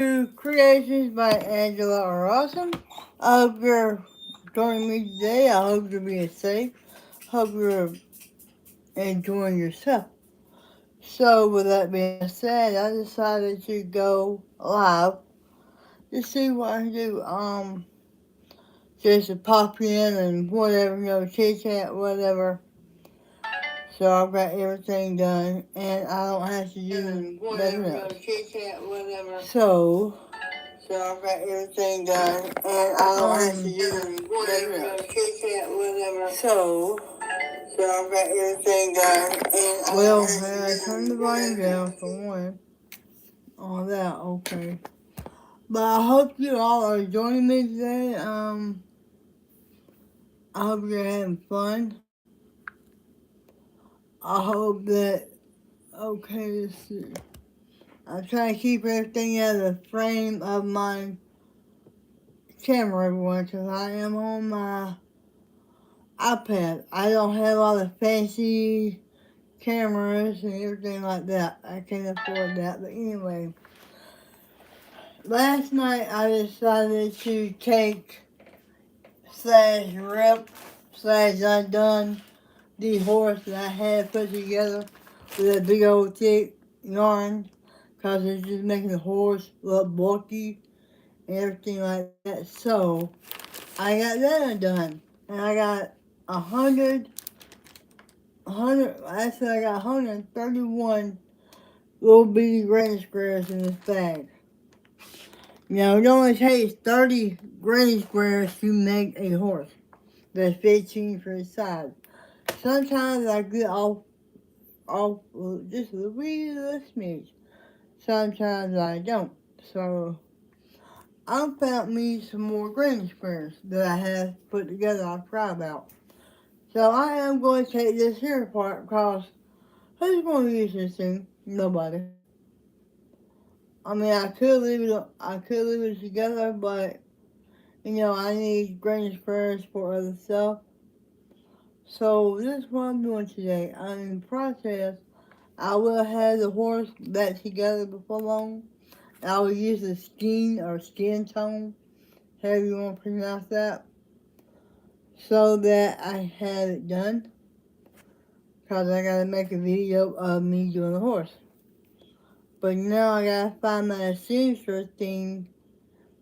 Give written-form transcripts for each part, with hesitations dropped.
to Creations by Angela are awesome. I hope you're joining me today. I hope you're being safe. Hope you're enjoying yourself. So, with that being said, I decided to go live to see what I can do. Just to pop in and whatever, chit chat, whatever. So I've got everything done, and I don't have to do nothing else. So I've got everything done, and I don't have to do nothing else. So I've got everything done, and I well, I turn the volume down for one. All that, okay. But I hope you all are joining me today. I hope you're having fun. I hope that, okay, let's see. I'm trying to keep everything out of the frame of my camera, everyone, because I am on my iPad. I don't have all the fancy cameras and everything like that. I can't afford that. But anyway, last night I decided to take slash rip slash undone the horse that I had put together with a big old thick yarn because it's just making the horse look bulky and everything like that. So I got that undone, and I got 100, actually I got 131 little bitty granny squares in this bag. Now it only takes 30 granny squares to make a horse that's 15 for his size. Sometimes I get off just a wee little smidge. Sometimes I don't. So I found me some more granny squares that I have put together I forgot about. So I am going to take this here apart because who's going to use this thing? Nobody. I mean, I could leave it together, but I need granny squares for other stuff. So this is what I'm doing today. I'm in the process. I will have the horse back together before long. I will use the skin tone, however you want to pronounce that, so that I have it done. Because I gotta make a video of me doing the horse. But now I gotta find my seamstress thing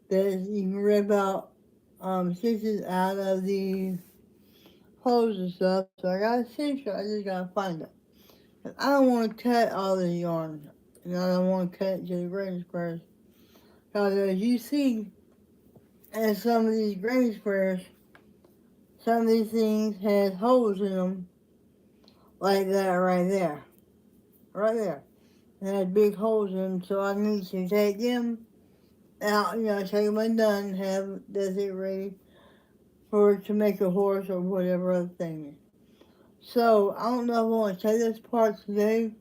that you can rip out stitches out of the clothes and stuff. So I got a seamstress, I just gotta find it. I don't want to cut all the yarn, and I don't want to cut it to the granny squares. Because as you see, in some of these granny squares, some of these things has holes in them, like that right there. Right there. It has big holes in them, so I need to take them out, take them undone, have that's it ready for to make a horse or whatever other thing. So I don't know if I want to take this part today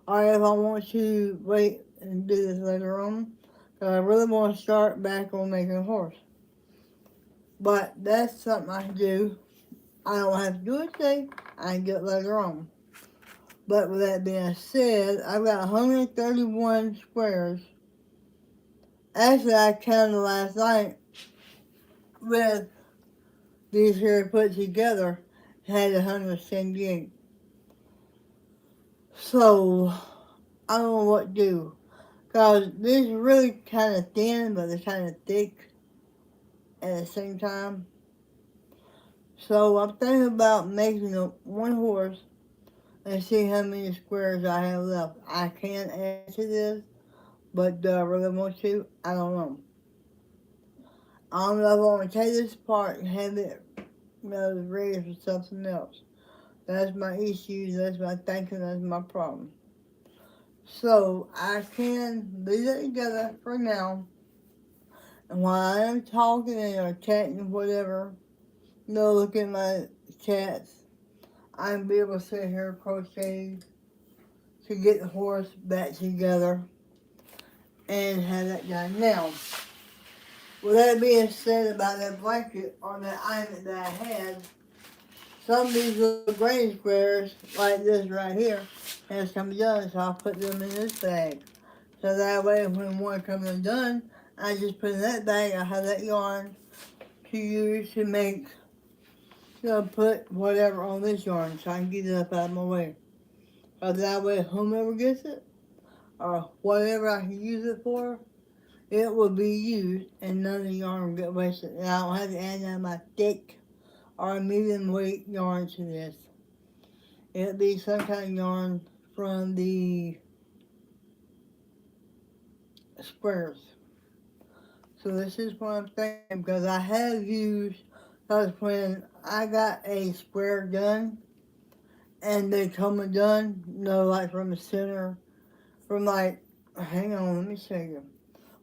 or if I want to wait and do this later on. Because I really want to start back on making a horse. But that's something I can do. I don't have to do it today. I can do it later on. But with that being said, I've got 131 squares. Actually, I counted last night with these here put together, had 178. So, I don't know what to do. Because this is really kind of thin, but it's kind of thick at the same time. So, I'm thinking about making one horse and see how many squares I have left. I can add to this, but do I really want to? I don't know. I don't know if I want to take this apart and have it, ready for something else. That's my issue, that's my thinking, that's my problem. So I can leave it together for now. And while I am talking or chatting, whatever, look at my chats, I'm be able to sit here crochet to get the horse back together and have that done. Now, with that being said about that blanket or that item that I had, some of these little granny squares, like this right here, has come done, so I'll put them in this bag. So that way when one comes undone, I just put in that bag, I have that yarn to use to make, put whatever on this yarn so I can get it up out of my way. So that way whomever gets it, or whatever I can use it for, it will be used and none of the yarn will get wasted. And I don't have to add none of my thick or medium weight yarn to this. It'll be some kind of yarn from the squares. So this is what I'm thinking because I have used, because when I got a square done and they come undone, like from the center, from like, hang on, let me show you.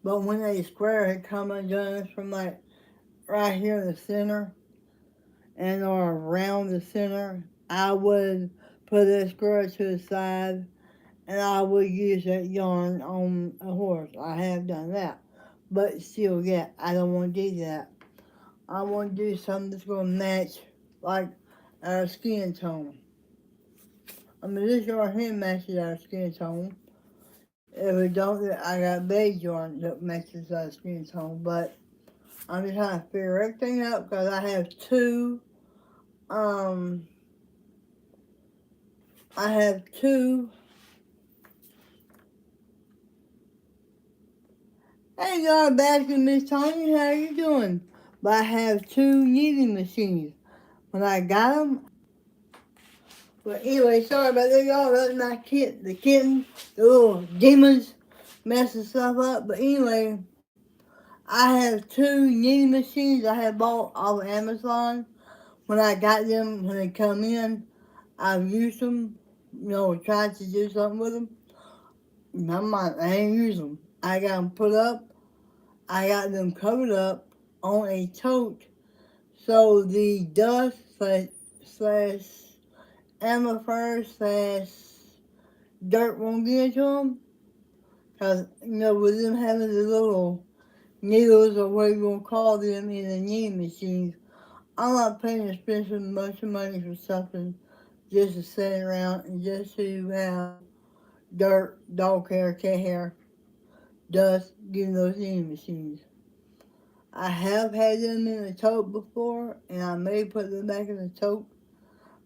But when a square had come undone from like right here in the center and or around the center, I would put a square to the side and I would use that yarn on a horse. I have done that. But still, yeah, I don't want to do that. I want to do something that's going to match, like, our skin tone. I mean, this yarn here matches our skin tone. If it don't, I got beige yarn that matches our skin tone. But I'm just trying to figure everything out because um, I have two. Hey, y'all, back to Miss Tony. How you doing? But I have two knitting machines. When I got them, but anyway, sorry about that, y'all. That's my kid, the kitten, the little demons messing stuff up. But anyway, I have two knitting machines I had bought off of Amazon. When I got them, when they come in, I've used them, tried to do something with them. My mind, I ain't use them. I got them put up. I got them covered up on a tote so the dust slash amethyst slash dirt won't get into them. Because, with them having the little needles or what you want to call them in the knitting machines, I'm not paying expensive much money for something just to sit around and just to have dirt, dog hair, cat hair, dust getting those knitting machines. I have had them in a tote before, and I may put them back in the tote.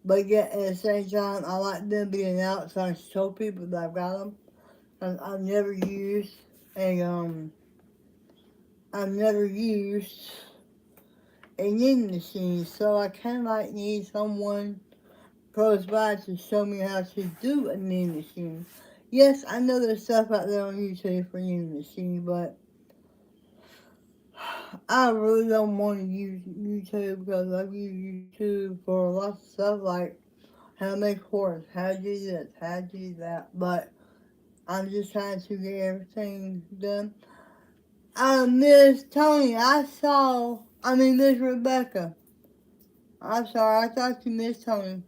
But yet, at the same time, I like them being out so I can show people that I've got them. I've never used a I've never used a knitting machine, so I kind of like need someone close by to show me how to do a knitting machine. Yes, I know there's stuff out there on YouTube for knitting machine, but I really don't want to use YouTube because I've used YouTube for lots of stuff like how to make horse, how to do this, how to do that, but I'm just trying to get everything done. Miss Tony, Miss Rebecca. I'm sorry, I thought you Miss Tony.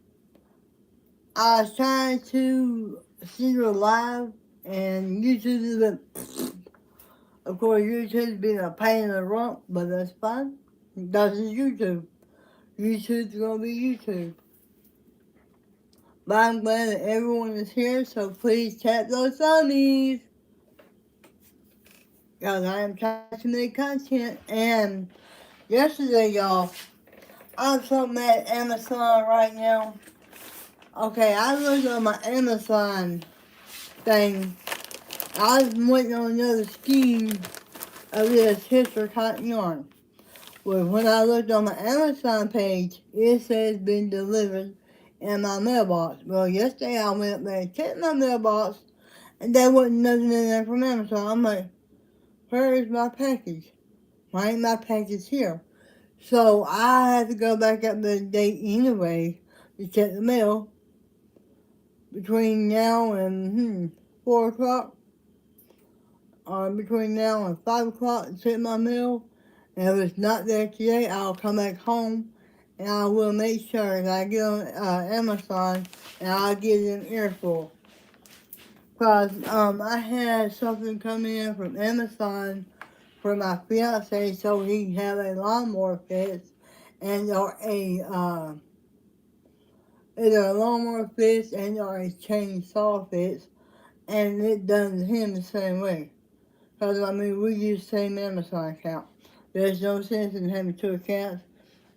I was trying to see you live, and YouTube has been, of course, YouTube's been a pain in the rump, but that's fine. That's just YouTube. YouTube's gonna be YouTube. But I'm glad that everyone is here, so please tap those thummies. Because I am trying to make content, and yesterday, y'all, I'm so mad at Amazon right now. Okay, I looked on my Amazon thing. I was waiting on another scheme of this history cotton yarn. Well, when I looked on my Amazon page, it says been delivered in my mailbox. Well, yesterday I went up there and checked my mailbox, and there wasn't nothing in there from Amazon. I'm like, where is my package? Why ain't my package here? So I had to go back up the date anyway to check the mail between now and 4 o'clock, or between now and 5 o'clock to check my mail. And if it's not there today, I'll come back home and I will make sure that I get on Amazon and I'll get an earful. Because I had something come in from Amazon for my fiance so he can have a lawnmower fix and or either a lawnmower fix and or a chainsaw fix. and it done him the same way. Because, I mean, we use the same Amazon account. There's no sense in having two accounts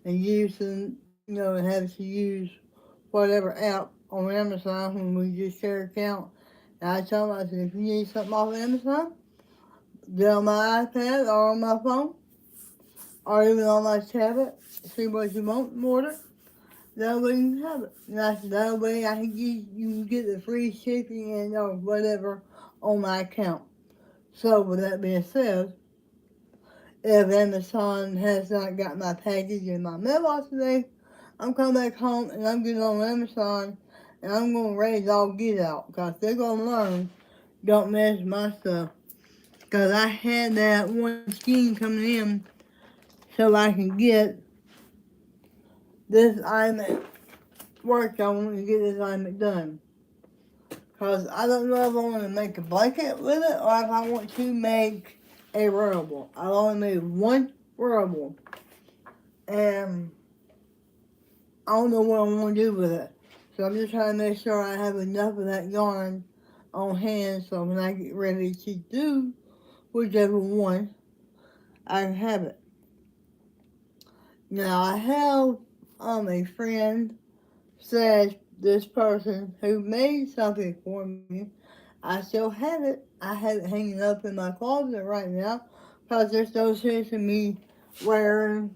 and using, having to use whatever app on Amazon when we just share an account. And I tell them, I said, if you need something off Amazon, get on my iPad or on my phone or even on my tablet, see what you want and order. That way you can have it. And I said, that way I can you can get the free shipping and or whatever on my account. So with that being said, if Amazon has not got my package in my mailbox today, I'm coming back home and I'm getting on Amazon and I'm going to raise all get out because they're going to learn don't mess with my stuff. Because I had that one scheme coming in so I can get this iMac worked on and get this iMac done. Because I don't know if I want to make a blanket with it or if I want to make a wearable. I've only made one wearable. And I don't know what I want to do with it. So I'm just trying to make sure I have enough of that yarn on hand so when I get ready to do whichever one, I can have it. Now I have a friend says this person who made something for me. I still have it. I have it hanging up in my closet right now because there's no sense in me wearing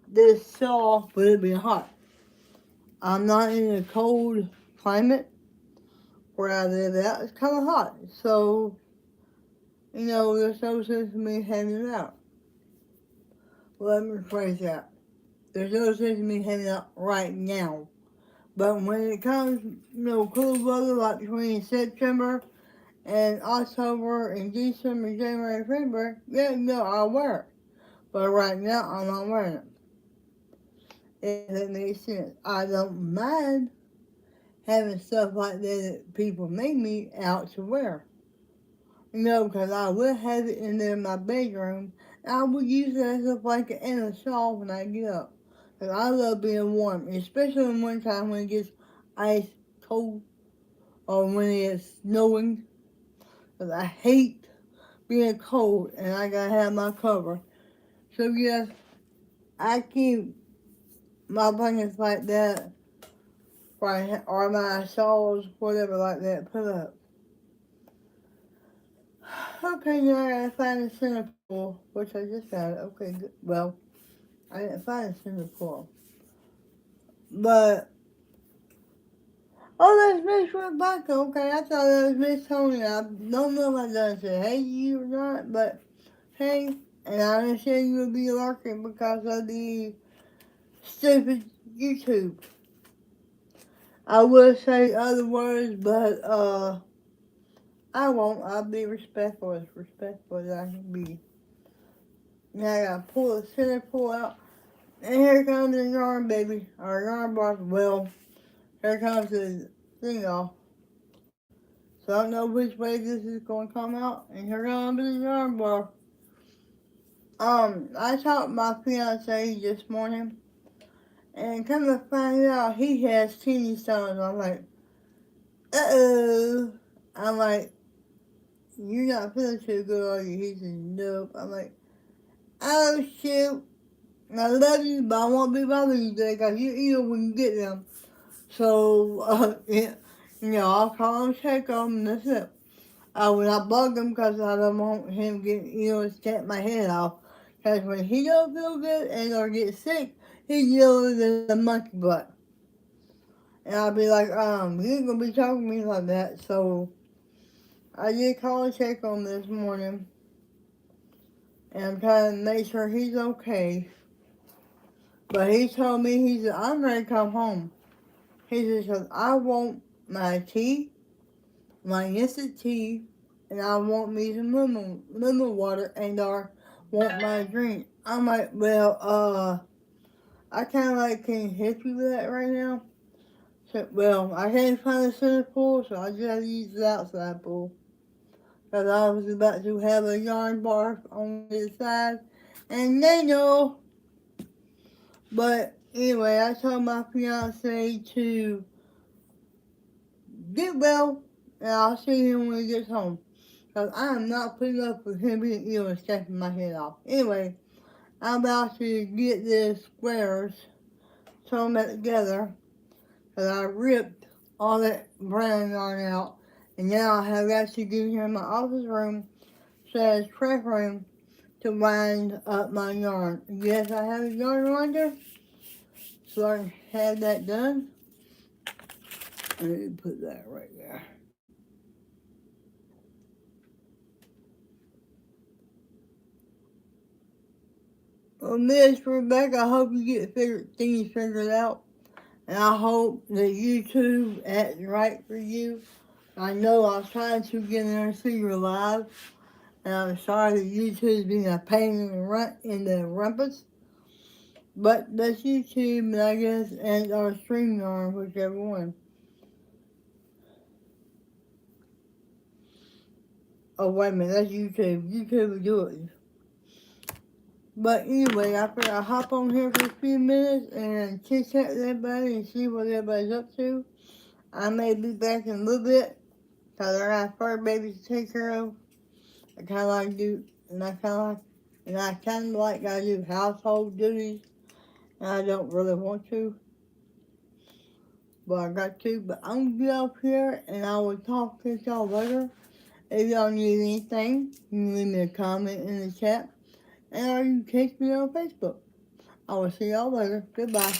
this shawl with it being hot. I'm not in a cold climate where I live at. It's kind of hot. So, there's no sense in me having it out. Let me rephrase that. There's no sense in me having it out right now. But when it comes, cool weather like between September and October and December, January, February, yeah, I'll wear it. But right now, I'm not wearing it. If that makes sense. I don't mind having stuff like that that people make me out to wear. Because I will have it in there in my bedroom. And I will use it as a blanket and a shawl when I get up. Because I love being warm, especially in wintertime when it gets ice cold or when it's snowing. Because I hate being cold and I gotta have my cover. So yes, I keep my blankets like that or my shawls, whatever like that, put up. Okay, now I gotta find the center pole, which I just found. Okay, good. Well, I didn't find the center pole. But, oh, that's Miss Rebecca. Okay, I thought that was Miss Tony. I don't know if I done said hey to you or not, but hey, and I understand you would be lurking because of the stupid YouTube. I would say other words, but, I won't. I'll be respectful as I can be. Now I gotta pull the center pole out. And here comes the yarn baby, or yarn bar. Well, here comes the thing off. So I don't know which way this is going to come out. And here comes the yarn bar. I talked to my fiance this morning, and come to find out he has kidney stones. I'm like, uh-oh. I'm like, you're not feeling too good, are you? He said, nope. I'm like, oh shoot. I love you, but I won't be bothering you today because you eat them when you get them. So, yeah, I'll call him, check him, and that's it. I will not bug him because I don't want him getting, snap my head off. Because when he don't feel good and or get sick, he's yelling than a monkey butt. And I'll be like, you ain't gonna be talking to me like that. So, I did call and check on him this morning. And I'm trying to make sure he's okay. But he told me, he said, I'm ready to come home. He said, I want my tea, my instant tea, and I want me some lemon water and or want my drink. I'm like, well, I kind of like can't help you with that right now. So, well, I can't find the center pool, so I just have to use the outside pool. Because I was about to have a yarn bar on the side, and they know. But anyway, I told my fiance to get well and I'll see him when he gets home. Because I am not putting up with him being ill and snapping my head off. Anyway, I'm about to get this squares, sew them back together, because I ripped all that brown yarn out, and now I have actually given him my office room, slash prep room, to wind up my yarn. Yes, I have a yarn winder, so I can have that done. Let me put that right there. Well, Miss Rebecca, I hope you get things figured out. And I hope that YouTube acts right for you. I know I was trying to get in there and see you live. And I'm sorry that YouTube's being a pain in the rumpus. But that's YouTube, I guess, and our StreamYard, whichever one. Oh, wait a minute, that's YouTube. YouTube will do it. But anyway, I figured I'd hop on here for a few minutes and chit-chat with everybody and see what everybody's up to. I may be back in a little bit, because I got fur babies to take care of. I kind of like do, and I kind of like I do household duties, and I don't really want to, but I got to. But I'm gonna get up here, and I will talk to y'all later. If y'all need anything, you can leave me a comment in the chat, and or you can catch me on Facebook. I will see y'all later. Goodbye.